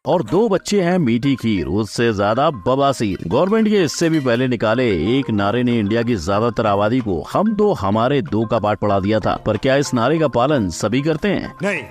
और 2 बच्चे हैं मीठी खीर, उससे ज्यादा बवासीर। गवर्नमेंट के इससे भी पहले निकाले एक नारे ने इंडिया की ज्यादातर आबादी को हम दो हमारे दो का पाठ पढ़ा दिया था। पर क्या इस नारे का पालन सभी करते हैं? नहीं।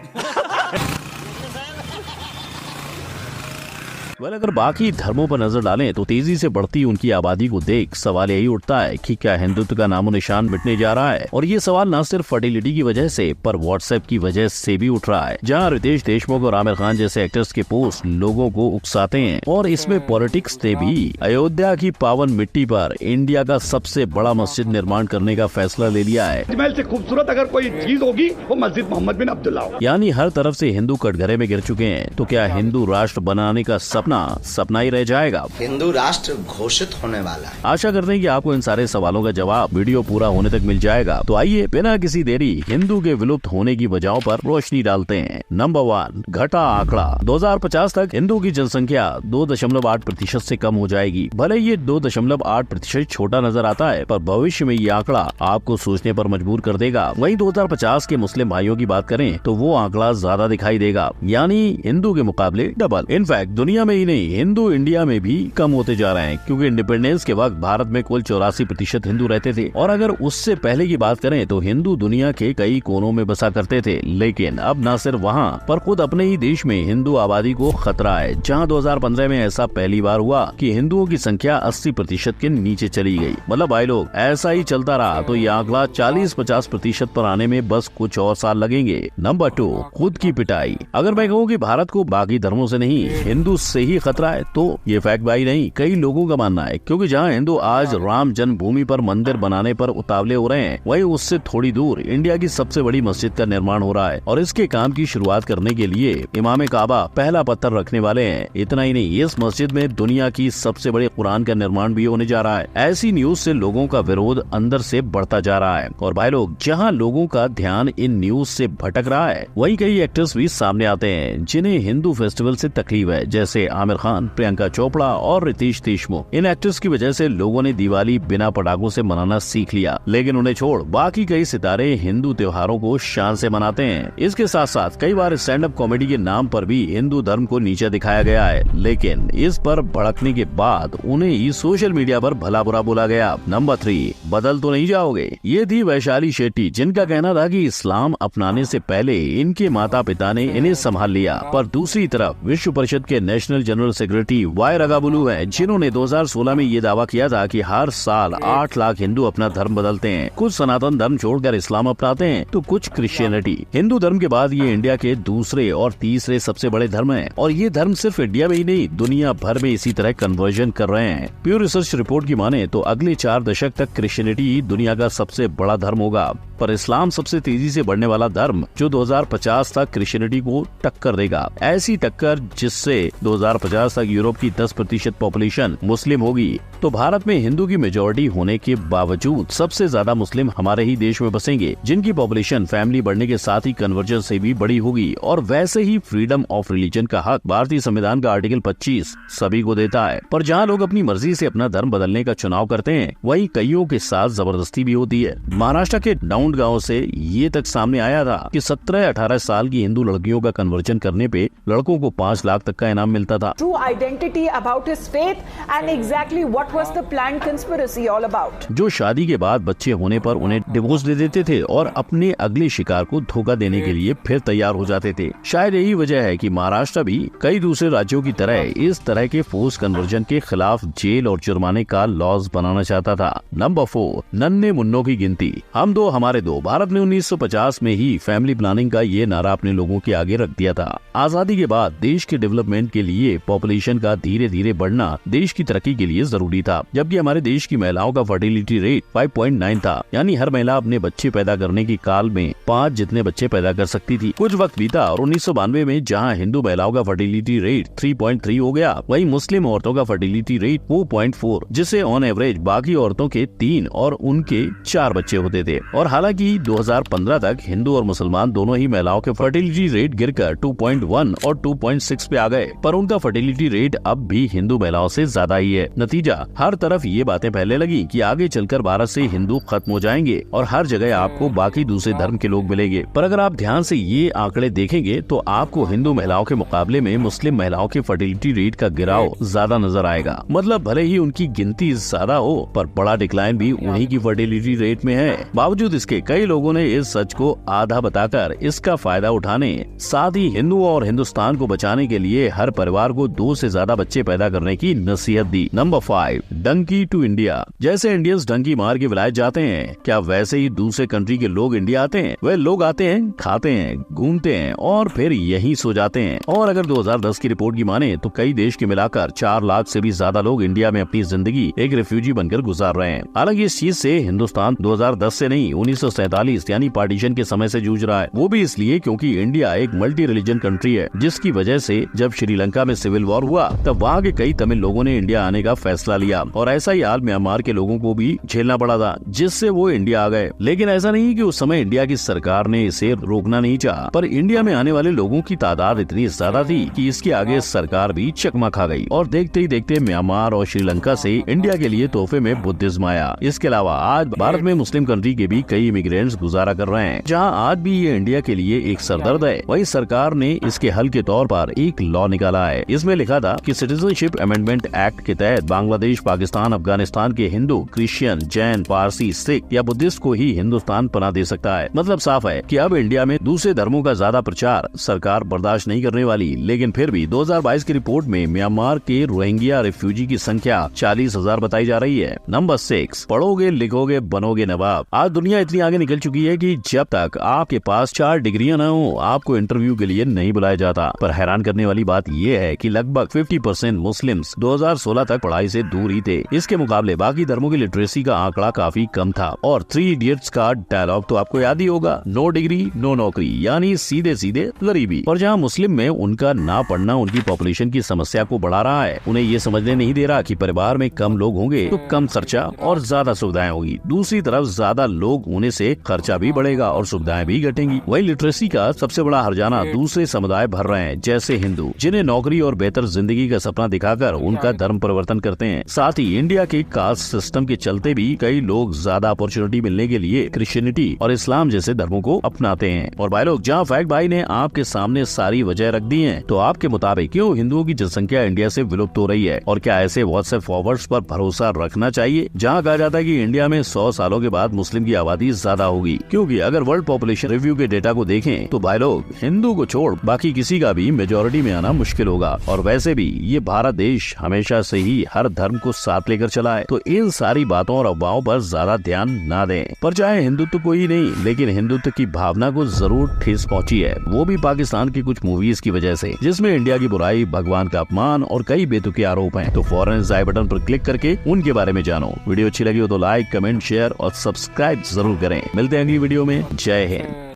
अगर बाकी धर्मों पर नजर डालें तो तेजी से बढ़ती उनकी आबादी को देख सवाल यही उठता है कि क्या हिंदुत्व का नामो निशान मिटने जा रहा है। और ये सवाल न सिर्फ फर्टिलिटी की वजह से पर व्हाट्सएप की वजह से भी उठ रहा है, जहां रितेश देशमुख और आमिर खान जैसे एक्टर्स के पोस्ट लोगों को उकसाते हैं। और इसमें पॉलिटिक्स ने भी अयोध्या की पावन मिट्टी पर इंडिया का सबसे बड़ा मस्जिद निर्माण करने का फैसला ले लिया है। से खूबसूरत अगर कोई चीज होगी वो मस्जिद मोहम्मद बिन अब्दुल्ला। यानी हर तरफ से हिंदू कटघरे में गिर चुके हैं। तो क्या हिंदू राष्ट्र बनाने का सपना ही रह जाएगा? हिंदू राष्ट्र घोषित होने वाला है। आशा करते हैं कि आपको इन सारे सवालों का जवाब वीडियो पूरा होने तक मिल जाएगा। तो आइए बिना किसी देरी हिंदू के विलुप्त होने की वजहों पर रोशनी डालते हैं। नंबर 1, घटा आंकड़ा। 2050 तक हिंदू की जनसंख्या 2.8% से कम हो जाएगी। भले ये 2.8% छोटा नजर आता है, पर भविष्य में ये आंकड़ा आपको सोचने पर मजबूर कर देगा। वहीं 2050 के मुस्लिम भाइयों की बात करें तो वो आंकड़ा ज्यादा दिखाई देगा, यानी हिंदू के मुकाबले डबल। इनफैक्ट दुनिया में ही नहीं, हिंदू इंडिया में भी कम होते जा रहे हैं, क्योंकि इंडिपेंडेंस के वक्त भारत में कुल 84% हिंदू रहते थे। और अगर उससे पहले की बात करें तो हिंदू दुनिया के कई कोनों में बसा करते थे। लेकिन अब न सिर्फ वहाँ पर खुद अपने ही देश में हिंदू आबादी को खतरा है, जहाँ 2015 में ऐसा पहली बार हुआ कि हिंदुओं की संख्या 80% के नीचे चली गई। मतलब भाई लोग, ऐसा ही चलता रहा तो ये आंकड़ा 40-50% पर आने में बस कुछ और साल लगेंगे। नंबर 2, खुद की पिटाई। अगर मैं कहूँ कि भारत को बाकी धर्मों से नहीं हिंदू से ही खतरा है तो ये फैक्ट भाई नहीं, कई लोगों का मानना है। क्योंकि जहां हिंदू आज राम जन्मभूमि पर मंदिर बनाने पर उतावले हो रहे हैं, वहीं उससे थोड़ी दूर इंडिया की सबसे बड़ी मस्जिद का निर्माण हो रहा है। और इसके काम की शुरुआत करने के लिए इमाम काबा पहला पत्थर रखने वाले हैं। इतना ही नहीं, इस मस्जिद में दुनिया की सबसे बड़े कुरान का निर्माण भी होने जा रहा है। ऐसी न्यूज से लोगों का विरोध अंदर से बढ़ता जा रहा है। और भाई लोग, जहाँ लोगों का ध्यान इन न्यूज से भटक रहा है, वहीं कई एक्टर्स भी सामने आते हैं जिन्हें हिंदू फेस्टिवल से तकलीफ है, जैसे आमिर खान, प्रियंका चोपड़ा और रितेश देशमुख। इन एक्टर्स की वजह से लोगों ने दिवाली बिना पटाखों से मनाना सीख लिया। लेकिन उन्हें छोड़ बाकी कई सितारे हिंदू त्योहारों को शान से मनाते हैं। इसके साथ साथ कई बार स्टैंड अप कॉमेडी के नाम पर भी हिंदू धर्म को नीचे दिखाया गया है। लेकिन इस पर भड़कने के बाद उन्हें ही सोशल मीडिया पर भला बुरा बोला गया। नंबर 3, बदल तो नहीं जाओगे। ये थी वैशाली शेट्टी, जिनका कहना था कि इस्लाम अपनाने से पहले इनके माता पिता ने इन्हें संभाल लिया। पर दूसरी तरफ विश्व परिषद के नेशनल जनरल सेक्रेटरी वाई रगाबुलू है, जिन्होंने 2016 में ये दावा किया था कि हर साल 8 लाख हिंदू अपना धर्म बदलते हैं। कुछ सनातन धर्म छोड़कर इस्लाम अपनाते हैं तो कुछ क्रिश्चियनिटी। हिंदू धर्म के बाद ये इंडिया के दूसरे और तीसरे सबसे बड़े धर्म हैं। और ये धर्म सिर्फ इंडिया में ही नहीं, दुनिया भर में इसी तरह कन्वर्जन कर रहे हैं। प्योर रिसर्च रिपोर्ट की माने तो अगले 4 दशक तक क्रिश्चियनिटी दुनिया का सबसे बड़ा धर्म होगा। पर इस्लाम सबसे तेजी से बढ़ने वाला धर्म, जो 2050 तक क्रिश्चियनिटी को टक्कर देगा। ऐसी टक्कर जिससे 2050 तक यूरोप की 10% पॉपुलेशन मुस्लिम होगी। तो भारत में हिंदू की मेजॉरिटी होने के बावजूद सबसे ज्यादा मुस्लिम हमारे ही देश में बसेंगे, जिनकी पॉपुलेशन फैमिली बढ़ने के साथ ही कन्वर्जन से भी बड़ी होगी। और वैसे ही फ्रीडम ऑफ रिलीजन का हक भारतीय संविधान का आर्टिकल 25 सभी को देता है। पर जहाँ लोग अपनी मर्जी से अपना धर्म बदलने का चुनाव करते हैं, वहीं कईयों के साथ जबरदस्ती भी होती है। महाराष्ट्र के डाउन गांव से ये तक सामने आया था कि 17-18 साल की हिंदू लड़कियों का कन्वर्जन करने पे लड़कों को 5 लाख तक का इनाम मिलता था। True identity about his faith and exactly what was the planned conspiracy all about. जो शादी के बाद बच्चे होने पर उन्हें डिवोर्स दे देते थे और अपने अगले शिकार को धोखा देने के लिए फिर तैयार हो जाते थे। शायद यही वजह है कि महाराष्ट्र भी कई दूसरे राज्यों की तरह इस तरह के फोर्स कन्वर्जन के खिलाफ जेल और जुर्माने का लॉज बनाना चाहता था। नंबर 4, नन्हे मुन्नों की गिनती। हम दो हमारे दो। भारत ने 1950 में ही फैमिली प्लानिंग का ये नारा अपने लोगों के आगे रख दिया था। आजादी के बाद देश के डेवलपमेंट के लिए पॉपुलेशन का धीरे धीरे बढ़ना देश की तरक्की के लिए जरूरी था। जबकि हमारे देश की महिलाओं का फर्टिलिटी रेट 5.9 था, यानी हर महिला अपने बच्चे पैदा करने की काल में 5 जितने बच्चे पैदा कर सकती थी। कुछ वक्त बीता और 1992 में जहां हिंदू महिलाओं का फर्टिलिटी रेट 3.3 हो गया, वहीं मुस्लिम औरतों का फर्टिलिटी रेट 4.4, जिससे ऑन एवरेज बाकी औरतों के 3 और उनके 4 बच्चे होते थे। और हालांकि 2015 तक हिंदू और मुसलमान दोनों ही महिलाओं के फर्टिलिटी रेट गिरकर 2.1 और 2.6 पे आ गए, पर उनका फर्टिलिटी रेट अब भी हिंदू महिलाओं से ज्यादा ही है। नतीजा, हर तरफ ये बातें फैलने लगी कि आगे चलकर भारत से हिंदू खत्म हो जाएंगे और हर जगह आपको बाकी दूसरे धर्म के लोग मिलेंगे। पर अगर आप ध्यान से ये आंकड़े देखेंगे तो आपको हिंदू महिलाओं के मुकाबले में मुस्लिम महिलाओं के फर्टिलिटी रेट का गिराव ज्यादा नजर आएगा। मतलब भले ही उनकी गिनती ज्यादा हो पर बड़ा डिक्लाइन भी उन्हीं की फर्टिलिटी रेट में है। बावजूद इसके कई लोगों ने इस सच को आधा बताकर इसका फायदा उठाने, साथ ही हिंदू और हिंदुस्तान को बचाने के लिए हर परिवार को 2 से ज्यादा बच्चे पैदा करने की नसीहत दी। Number 5, Dunki to India. जैसे इंडियंस डंकी मार के विलायत जाते हैं, क्या वैसे ही दूसरे कंट्री के लोग इंडिया आते हैं? वे लोग आते हैं, खाते हैं, घूमते हैं और फिर यहीं सो जाते हैं। और अगर 2010 की रिपोर्ट की माने तो कई देश के मिलाकर 4 लाख से भी ज्यादा लोग इंडिया में अपनी जिंदगी एक रिफ्यूजी बनकर गुजार रहे हैं। हालांकि इस चीज से हिंदुस्तान 2010 से नहीं 1947 यानी पार्टीशन के समय से जूझ रहा है। वो भी इसलिए क्योंकि इंडिया एक मल्टी रिलीजन कंट्री है, जिसकी वजह से जब श्रीलंका में सिविल वॉर हुआ तब वहाँ के कई तमिल लोगों ने इंडिया आने का फैसला लिया और ऐसा ही हाल म्यांमार के लोगों को भी झेलना पड़ा था, जिससे वो इंडिया आ गए। लेकिन ऐसा नहीं कि उस समय इंडिया की सरकार ने इसे रोकना नहीं चाहा, पर इंडिया में आने वाले लोगों की तादाद इतनी ज्यादा थी कि इसके आगे सरकार भी चकमा खा गई और देखते ही देखते म्यांमार और श्रीलंका से इंडिया के लिए तोहफे में बुद्धिज्म आया। इसके अलावा आज भारत में मुस्लिम कंट्री के भी कई इमिग्रेंट्स गुजारा कर रहे हैं। जहां आज भी ये इंडिया के लिए एक सरदर्द है, वही सरकार ने इसके हल के तौर पर एक लॉ निकाला है। इसमें लिखा था कि सिटीजनशिप अमेंडमेंट एक्ट के तहत बांग्लादेश, पाकिस्तान, अफगानिस्तान के हिंदू, क्रिश्चियन, जैन, पारसी, सिख या बुद्धिस्ट को ही हिंदुस्तान पनाह दे सकता है। मतलब साफ है कि अब इंडिया में दूसरे धर्मों का ज्यादा प्रचार सरकार बर्दाश्त नहीं करने वाली। लेकिन फिर भी 2022 की रिपोर्ट में म्यांमार के रोहिंग्या रिफ्यूजी की संख्या 40,000 बताई जा रही है। नंबर 6, पढ़ोगे लिखोगे बनोगे नवाब। आज दुनिया इतनी आगे निकल चुकी है कि जब तक आपके पास 4 डिग्रियां न हो आपको इंटरव्यू के लिए नहीं बुलाया जाता। पर हैरान करने वाली बात यह है कि लगभग 50% मुस्लिम्स 2016 तक पढ़ाई से दूर ही थे। इसके मुकाबले बाकी धर्मों की लिटरेसी का आंकड़ा काफी कम था। और 3 इडियट्स का डायलॉग तो आपको याद ही होगा, नो डिग्री नो नौकरी, यानी सीधे सीधे गरीबी। और जहाँ मुस्लिम में उनका ना पढ़ना उनकी पॉपुलेशन की समस्या को बढ़ा रहा है, उन्हें ये समझने नहीं दे रहा कि परिवार में कम लोग होंगे तो कम खर्चा और ज्यादा सुविधाएं होगी। दूसरी तरफ ज्यादा लोग होने से खर्चा भी बढ़ेगा और सुविधाएं भी घटेंगी। वही लिटरेसी का सबसे बड़ा हर्जाना दूसरे समुदाय भर रहे हैं, जैसे हिंदू, जिन्हें नौकरी और बेहतर जिंदगी का सपना दिखाकर उनका धर्म परिवर्तन करते हैं। साथ ही इंडिया के कास्ट सिस्टम के चलते भी कई लोग ज्यादा अपॉर्चुनिटी मिलने के लिए क्रिश्चियनिटी और इस्लाम जैसे धर्मों को अपनाते हैं। और भाई लोग, जहाँ फैक्ट भाई ने आपके सामने सारी वजह रख दी है, तो आपके मुताबिक क्यों हिंदुओं की जनसंख्या इंडिया से विलुप्त हो रही है? और क्या ऐसे व्हाट्सएप फॉरवर्ड्स पर भरोसा रखना चाहिए जहाँ कहा जाता है कि इंडिया में 100 सालों के बाद मुस्लिम की आबादी ज्यादा होगी? क्योंकि अगर वर्ल्ड पॉपुलेशन रिव्यू के डेटा को देखें तो भाई लोग, हिंदू को छोड़ बाकी किसी का भी मेजोरिटी में आना मुश्किल होगा। और वैसे भी ये भारत देश हमेशा से ही हर धर्म को साथ लेकर चला है, तो इन सारी बातों और अफवाहों पर ज्यादा ध्यान ना दें। पर चाहे हिंदुत्व को ही नहीं, लेकिन हिंदुत्व की भावना को जरूर ठेस पहुंची है, वो भी पाकिस्तान की कुछ मूवीज की वजह से, जिसमें इंडिया की बुराई, भगवान का अपमान और कई बेतुके आरोप हैं। तो फौरन इस आई बटन पर क्लिक करके उनके बारे में जानो। वीडियो अच्छी लगी हो तो लाइक, कमेंट, शेयर और सब्सक्राइब जरूर करें। मिलते हैं अगली वीडियो में। जय हिंद।